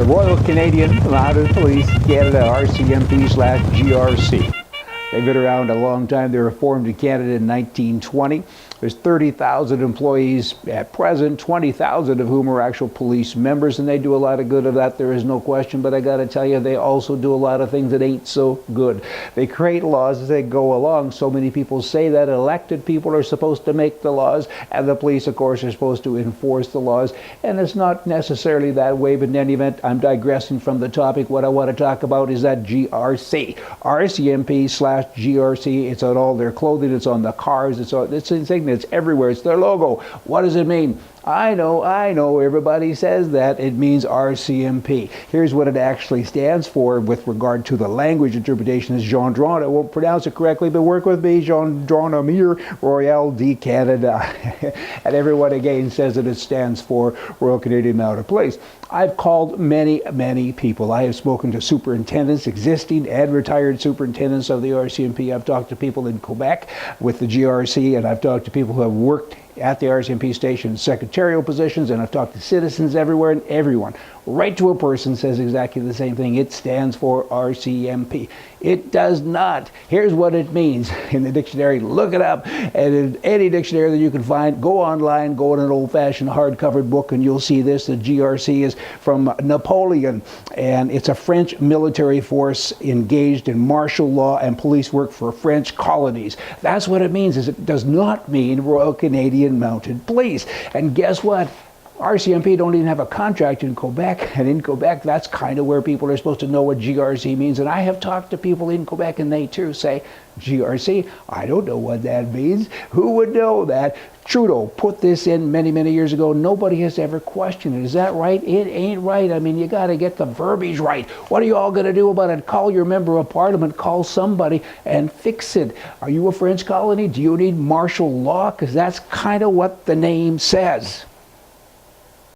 The Royal Canadian Mounted Police Canada, RCMP/GRC. They've been around a long time. They were formed in Canada in 1920. There's 30,000 employees at present, 20,000 of whom are actual police members, and they do a lot of good of that, there is no question. But I got to tell you, they also do a lot of things that ain't so good. They create laws as they go along. So many people say that elected people are supposed to make the laws, and the police, of course, are supposed to enforce the laws. And it's not necessarily that way, but in any event, I'm digressing from the topic. What I want to talk about is that GRC, RCMP/GRC. It's on all their clothing, it's on the cars, it's insignia. It's everywhere. It's their logo. What does it mean? I know, everybody says that. It means RCMP. Here's what it actually stands for with regard to the language interpretation is gendarme. I won't pronounce it correctly, but work with me. Gendarmerie Royale de Canada. And everyone again says that it stands for Royal Canadian Mounted Police. I've called many people. I have spoken to superintendents, existing and retired superintendents of the RCMP. I've talked to people in Quebec with the GRC, and I've talked to people who have worked at the RCMP station, secretarial positions, and I've talked to citizens everywhere, and everyone, right to a person, says exactly the same thing. It stands for RCMP. It does not. Here's what it means in the dictionary. Look it up, and in any dictionary that you can find, go online, go in an old-fashioned hard-covered book, and you'll see this. The GRC is from Napoleon, and it's a French military force engaged in martial law and police work for French colonies. That's what it means. Is it does not mean Royal Canadian Mounted Police. And guess what? RCMP don't even have a contract in Quebec, and in Quebec, that's kind of where people are supposed to know what GRC means. And I have talked to people in Quebec, and they too say, GRC, I don't know what that means. Who would know that? Trudeau put this in many years ago. Nobody has ever questioned it. Is that right? It ain't right. I mean, you got to get the verbiage right. What are you all going to do about it? Call your member of parliament, call somebody and fix it. Are you a French colony? Do you need martial law? Because that's kind of what the name says.